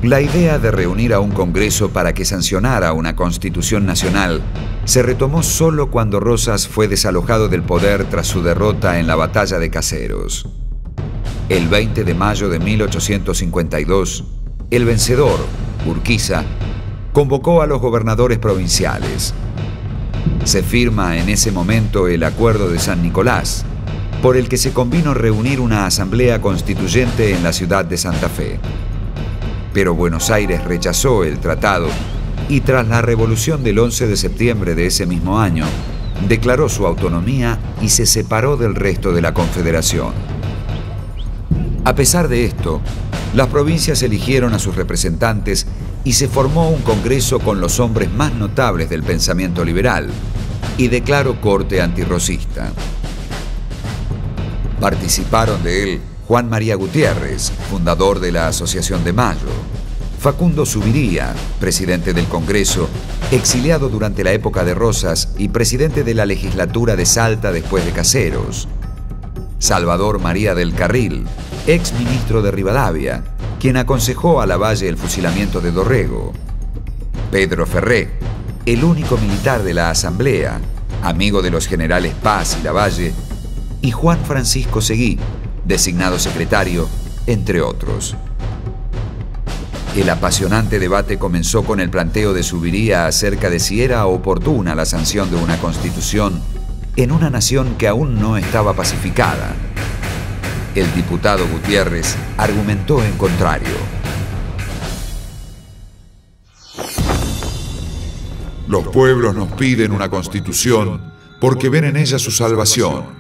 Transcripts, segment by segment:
La idea de reunir a un Congreso para que sancionara una Constitución Nacional se retomó solo cuando Rosas fue desalojado del poder tras su derrota en la Batalla de Caseros. El 20 de mayo de 1852, el vencedor, Urquiza, convocó a los gobernadores provinciales. Se firma en ese momento el Acuerdo de San Nicolás, por el que se convino reunir una asamblea constituyente en la ciudad de Santa Fe. Pero Buenos Aires rechazó el tratado y tras la revolución del 11 de septiembre de ese mismo año, declaró su autonomía y se separó del resto de la Confederación. A pesar de esto, las provincias eligieron a sus representantes y se formó un Congreso con los hombres más notables del pensamiento liberal y de claro corte antirrosista. Participaron de él Juan María Gutiérrez, fundador de la Asociación de Mayo; Facundo Zuviría, presidente del Congreso, exiliado durante la época de Rosas y presidente de la legislatura de Salta después de Caseros; Salvador María del Carril, ex ministro de Rivadavia, quien aconsejó a Lavalle el fusilamiento de Dorrego; Pedro Ferré, el único militar de la Asamblea, amigo de los generales Paz y Lavalle; y Juan Francisco Seguí, designado secretario, entre otros. El apasionante debate comenzó con el planteo de Zuviría acerca de si era oportuna la sanción de una constitución en una nación que aún no estaba pacificada. El diputado Gutiérrez argumentó en contrario. Los pueblos nos piden una constitución porque ven en ella su salvación.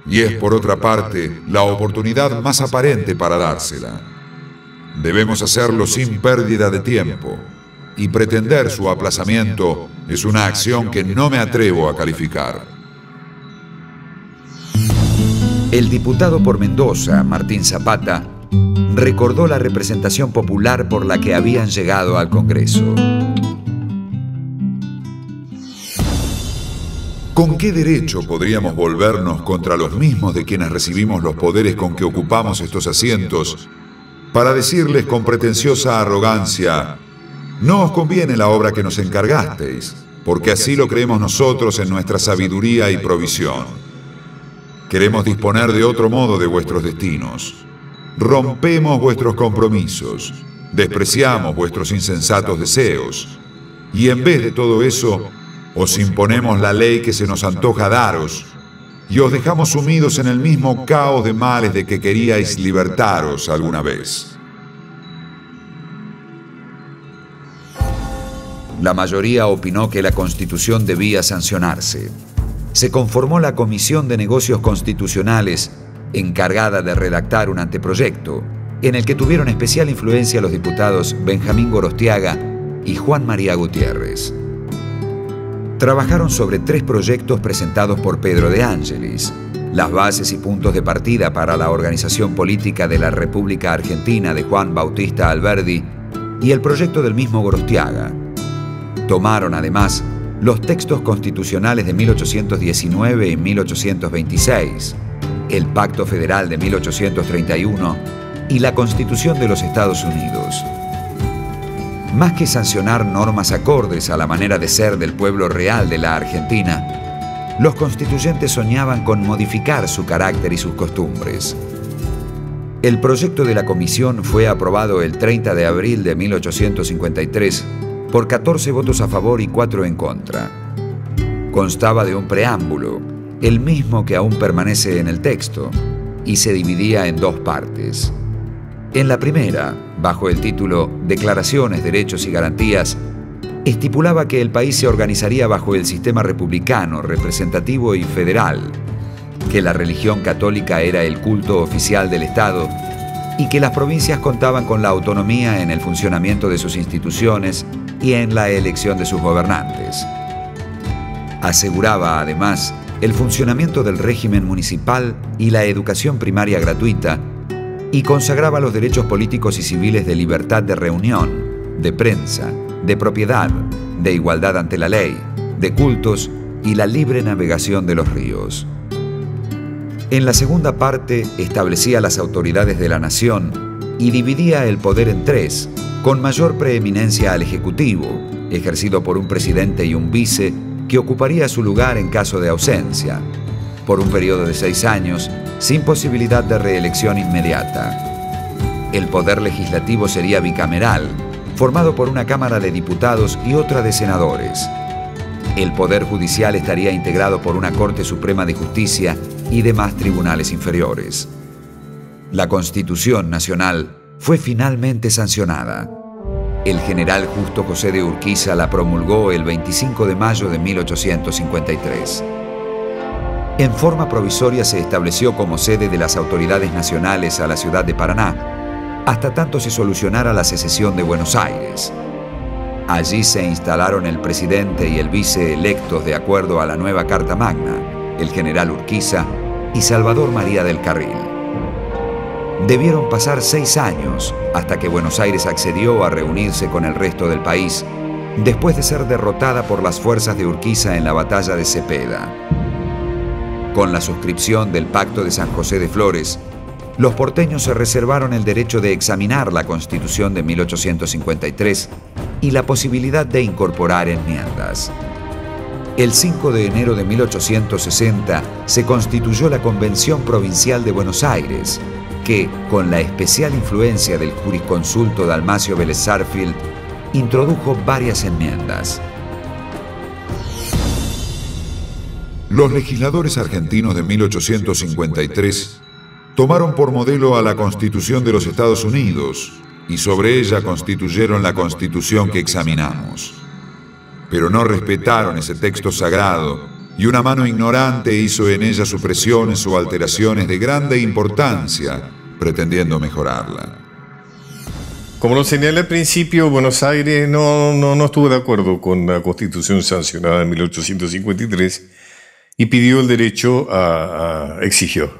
Y es, por otra parte, la oportunidad más aparente para dársela. Debemos hacerlo sin pérdida de tiempo, y pretender su aplazamiento es una acción que no me atrevo a calificar. El diputado por Mendoza, Martín Zapata, recordó la representación popular por la que habían llegado al Congreso. ¿Con qué derecho podríamos volvernos contra los mismos de quienes recibimos los poderes con que ocupamos estos asientos para decirles con pretenciosa arrogancia: no os conviene la obra que nos encargasteis, porque así lo creemos nosotros en nuestra sabiduría y provisión? Queremos disponer de otro modo de vuestros destinos. Rompemos vuestros compromisos, despreciamos vuestros insensatos deseos, y en vez de todo eso, os imponemos la ley que se nos antoja daros, y os dejamos sumidos en el mismo caos de males de que queríais libertaros alguna vez. La mayoría opinó que la Constitución debía sancionarse. Se conformó la Comisión de Negocios Constitucionales, encargada de redactar un anteproyecto, en el que tuvieron especial influencia los diputados Benjamín Gorostiaga y Juan María Gutiérrez. Trabajaron sobre 3 proyectos presentados por Pedro de Ángelis: las bases y puntos de partida para la organización política de la República Argentina de Juan Bautista Alberdi y el proyecto del mismo Gorostiaga. Tomaron además los textos constitucionales de 1819 y 1826, el Pacto Federal de 1831 y la Constitución de los Estados Unidos. Más que sancionar normas acordes a la manera de ser del pueblo real de la Argentina, los constituyentes soñaban con modificar su carácter y sus costumbres. El proyecto de la comisión fue aprobado el 30 de abril de 1853 por 14 votos a favor y 4 en contra. Constaba de un preámbulo, el mismo que aún permanece en el texto, y se dividía en 2 partes. En la primera, bajo el título Declaraciones, Derechos y Garantías, estipulaba que el país se organizaría bajo el sistema republicano, representativo y federal, que la religión católica era el culto oficial del Estado y que las provincias contaban con la autonomía en el funcionamiento de sus instituciones y en la elección de sus gobernantes. Aseguraba, además, el funcionamiento del régimen municipal y la educación primaria gratuita, y consagraba los derechos políticos y civiles de libertad de reunión, de prensa, de propiedad, de igualdad ante la ley, de cultos y la libre navegación de los ríos. En la segunda parte establecía las autoridades de la nación y dividía el poder en 3, con mayor preeminencia al Ejecutivo, ejercido por un presidente y un vice que ocuparía su lugar en caso de ausencia, por un periodo de 6 años, sin posibilidad de reelección inmediata. El poder legislativo sería bicameral, formado por una Cámara de Diputados y otra de senadores. El Poder Judicial estaría integrado por una Corte Suprema de Justicia y demás tribunales inferiores. La Constitución Nacional fue finalmente sancionada. El general Justo José de Urquiza la promulgó el 25 de mayo de 1853. En forma provisoria se estableció como sede de las autoridades nacionales a la ciudad de Paraná, hasta tanto se solucionara la secesión de Buenos Aires. Allí se instalaron el presidente y el vice electos de acuerdo a la nueva Carta Magna, el general Urquiza y Salvador María del Carril. Debieron pasar 6 años hasta que Buenos Aires accedió a reunirse con el resto del país, después de ser derrotada por las fuerzas de Urquiza en la batalla de Cepeda. Con la suscripción del Pacto de San José de Flores, los porteños se reservaron el derecho de examinar la Constitución de 1853 y la posibilidad de incorporar enmiendas. El 5 de enero de 1860 se constituyó la Convención Provincial de Buenos Aires, que, con la especial influencia del jurisconsulto Dalmacio Vélez Sarsfield, introdujo varias enmiendas. Los legisladores argentinos de 1853 tomaron por modelo a la Constitución de los Estados Unidos y sobre ella constituyeron la Constitución que examinamos. Pero no respetaron ese texto sagrado y una mano ignorante hizo en ella supresiones o alteraciones de grande importancia, pretendiendo mejorarla. Como lo señalé al principio, Buenos Aires no estuvo de acuerdo con la Constitución sancionada en 1853 y pidió el derecho exigió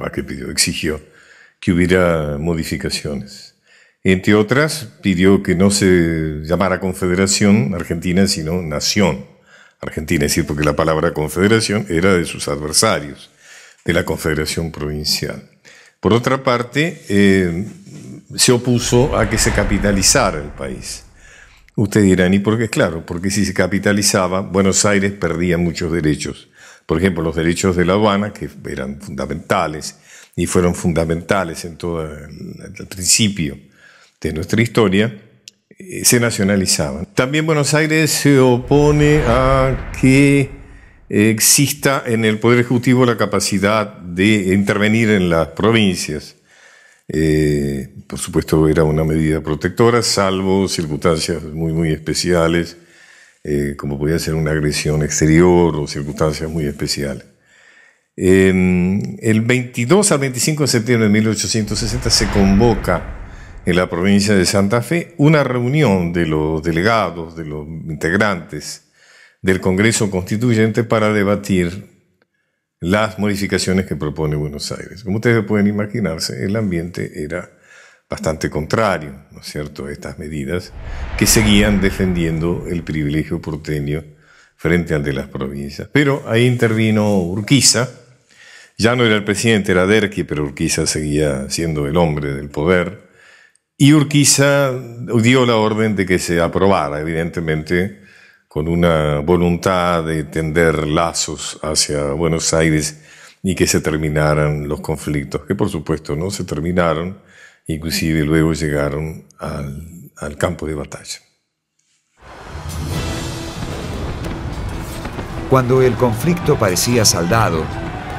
que hubiera modificaciones. Entre otras, pidió que no se llamara Confederación Argentina, sino Nación Argentina, es decir, porque la palabra confederación era de sus adversarios, de la Confederación Provincial. Por otra parte, se opuso a que se capitalizara el país. Ustedes dirán, ¿y por qué? Claro, porque si se capitalizaba, Buenos Aires perdía muchos derechos. Por ejemplo, los derechos de la aduana, que eran fundamentales, y fueron fundamentales en todo el principio de nuestra historia, se nacionalizaban. También Buenos Aires se opone a que exista en el Poder Ejecutivo la capacidad de intervenir en las provincias. Por supuesto, era una medida protectora, salvo circunstancias muy especiales, como podía ser una agresión exterior o circunstancias muy especiales. El 22 al 25 de septiembre de 1860 se convoca en la provincia de Santa Fe una reunión de los delegados, de los integrantes del Congreso Constituyente para debatir las modificaciones que propone Buenos Aires. Como ustedes pueden imaginarse, el ambiente era bastante contrario, ¿no es cierto?, a estas medidas que seguían defendiendo el privilegio porteño frente al de las provincias. Pero ahí intervino Urquiza. Ya no era el presidente, era Derqui, pero Urquiza seguía siendo el hombre del poder. Y Urquiza dio la orden de que se aprobara, evidentemente, con una voluntad de tender lazos hacia Buenos Aires y que se terminaran los conflictos, que por supuesto no se terminaron, inclusive luego llegaron al campo de batalla. Cuando el conflicto parecía saldado,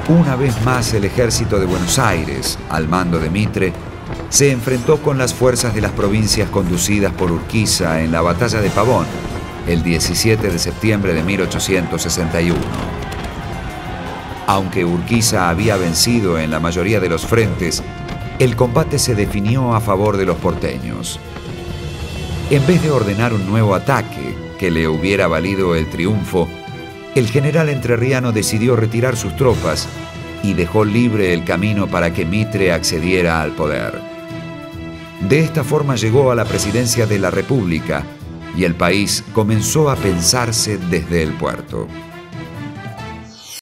una vez más el ejército de Buenos Aires, al mando de Mitre, se enfrentó con las fuerzas de las provincias conducidas por Urquiza en la batalla de Pavón, el 17 de septiembre de 1861. Aunque Urquiza había vencido en la mayoría de los frentes, el combate se definió a favor de los porteños. En vez de ordenar un nuevo ataque que le hubiera valido el triunfo, el general entrerriano decidió retirar sus tropas y dejó libre el camino para que Mitre accediera al poder. De esta forma llegó a la presidencia de la República y el país comenzó a pensarse desde el puerto.